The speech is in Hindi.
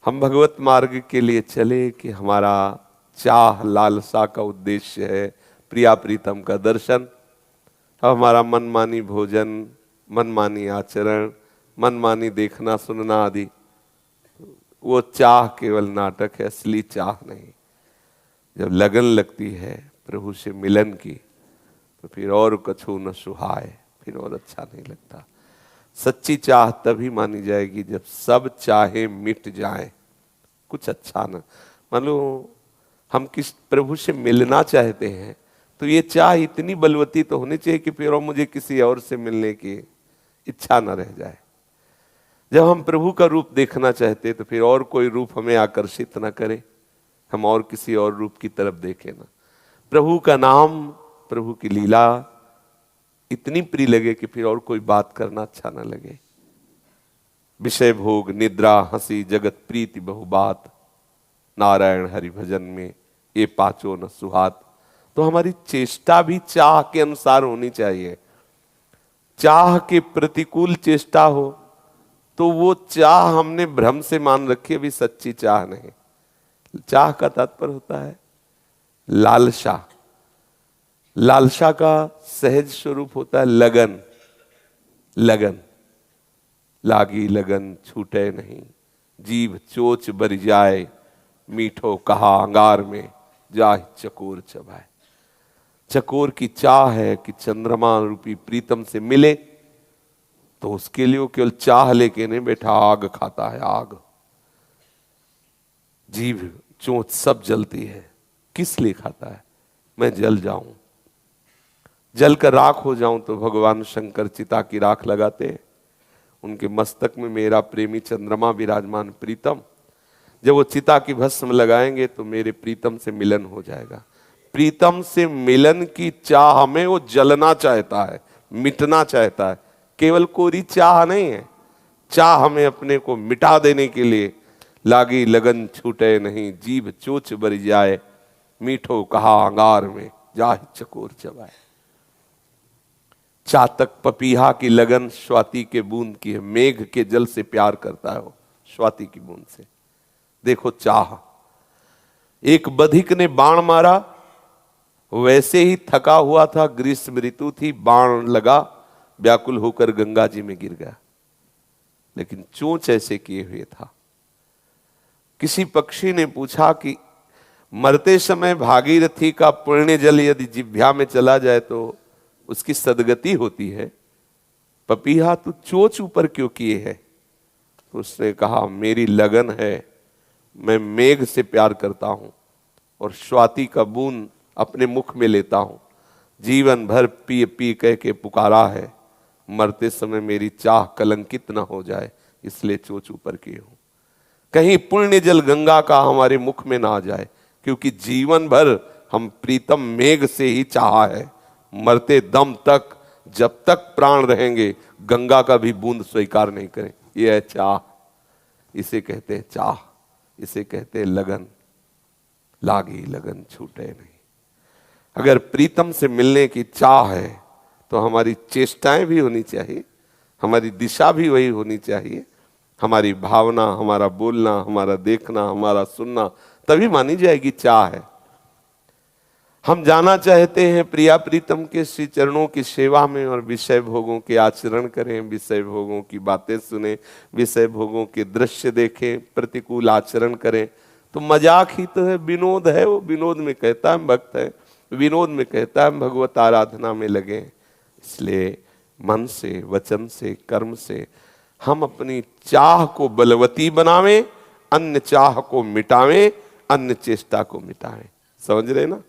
हम भगवत मार्ग के लिए चले कि हमारा चाह लालसा का उद्देश्य है प्रिया प्रीतम का दर्शन। हमारा मनमानी भोजन, मनमानी आचरण, मनमानी देखना सुनना आदि, वो चाह केवल नाटक है, असली चाह नहीं। जब लगन लगती है प्रभु से मिलन की तो फिर और कछु न सुहाए, फिर और अच्छा नहीं लगता। सच्ची चाह तभी मानी जाएगी जब सब चाहे मिट जाए, कुछ अच्छा ना। मान लो हम किस प्रभु से मिलना चाहते हैं तो ये चाह इतनी बलवती तो होनी चाहिए कि फिर और मुझे किसी और से मिलने की इच्छा न रह जाए। जब हम प्रभु का रूप देखना चाहते तो फिर और कोई रूप हमें आकर्षित ना करे, हम और किसी और रूप की तरफ देखें ना। प्रभु का नाम, प्रभु की लीला इतनी प्रिय लगे कि फिर और कोई बात करना अच्छा ना लगे। विषय भोग निद्रा हंसी जगत प्रीति बहु बात, नारायण हरि भजन में ये पांचों न सुहात। तो हमारी चेष्टा भी चाह के अनुसार होनी चाहिए। चाह के प्रतिकूल चेष्टा हो तो वो चाह हमने भ्रम से मान रखी है, भी सच्ची चाह नहीं। चाह का तात्पर्य होता है लालसा। लालसा का सहज स्वरूप होता है लगन। लगन लागी लगन छूटे नहीं, जीभ चोच बर जाए, मीठो कहा अंगार में जाहि चकोर चबाए। चकोर की चाह है कि चंद्रमा रूपी प्रीतम से मिले, तो उसके लिए वो केवल चाह लेके नहीं बैठा, आग खाता है। आग, जीभ चोंच सब जलती है। किस लिए खाता है? मैं जल जाऊं, जल कर राख हो जाऊं। तो भगवान शंकर चिता की राख लगाते हैं, उनके मस्तक में मेरा प्रेमी चंद्रमा विराजमान प्रीतम। जब वो चिता की भस्म लगाएंगे तो मेरे प्रीतम से मिलन हो जाएगा। प्रीतम से मिलन की चाह में वो जलना चाहता है, मिटना चाहता है। केवल कोरी चाह नहीं है, चाह हमें अपने को मिटा देने के लिए। लागी लगन छूटे नहीं, जीभ चोच बर जाए, मीठो कहा अंगार में जाहि चकोर चबाए। चातक पपीहा की लगन स्वाति के बूंद की है। मेघ के जल से प्यार करता है वो, स्वाति की बूंद से। देखो चाह, एक बधिक ने बाण मारा, वैसे ही थका हुआ था, ग्रीष्म ऋतु थी, बाण लगा, व्याकुल होकर गंगा जी में गिर गया, लेकिन चोंच ऐसे किए हुए था। किसी पक्षी ने पूछा कि मरते समय भागीरथी का पुण्य जल यदि जिह्वा में चला जाए तो उसकी सदगति होती है, पपीहा तू चोंच ऊपर क्यों किए है? तो उसने कहा मेरी लगन है, मैं मेघ से प्यार करता हूं और स्वाति का बूंद अपने मुख में लेता हूं। जीवन भर पी पी कह के पुकारा है, मरते समय मेरी चाह कलंकित न हो जाए, इसलिए चोंच ऊपर किए हूं। कहीं पुण्य जल गंगा का हमारे मुख में ना आ जाए, क्योंकि जीवन भर हम प्रीतम मेघ से ही चाहा है। मरते दम तक, जब तक प्राण रहेंगे, गंगा का भी बूंद स्वीकार नहीं करें। यह है चाह, इसे कहते हैं चाह, इसे कहते हैं लगन। लागी लगन छूटे नहीं। अगर प्रीतम से मिलने की चाह है तो हमारी चेष्टाएं भी होनी चाहिए, हमारी दिशा भी वही होनी चाहिए। हमारी भावना, हमारा बोलना, हमारा देखना, हमारा सुनना, तभी मानी जाएगी चाह है। हम जाना चाहते हैं प्रिया प्रीतम के श्री चरणों की सेवा में और विषय भोगों के आचरण करें, विषय भोगों की बातें सुने, विषय भोगों के दृश्य देखें, प्रतिकूल आचरण करें, तो मजाक ही तो है, विनोद है। वो विनोद में कहता है हम भक्त है, विनोद में कहता है हम भगवत आराधना में लगे। इसलिए मन से, वचन से, कर्म से हम अपनी चाह को बलवती बनावें, अन्य चाह को मिटावें, अन्य चेष्टा को मिटावें। समझ रहे ना?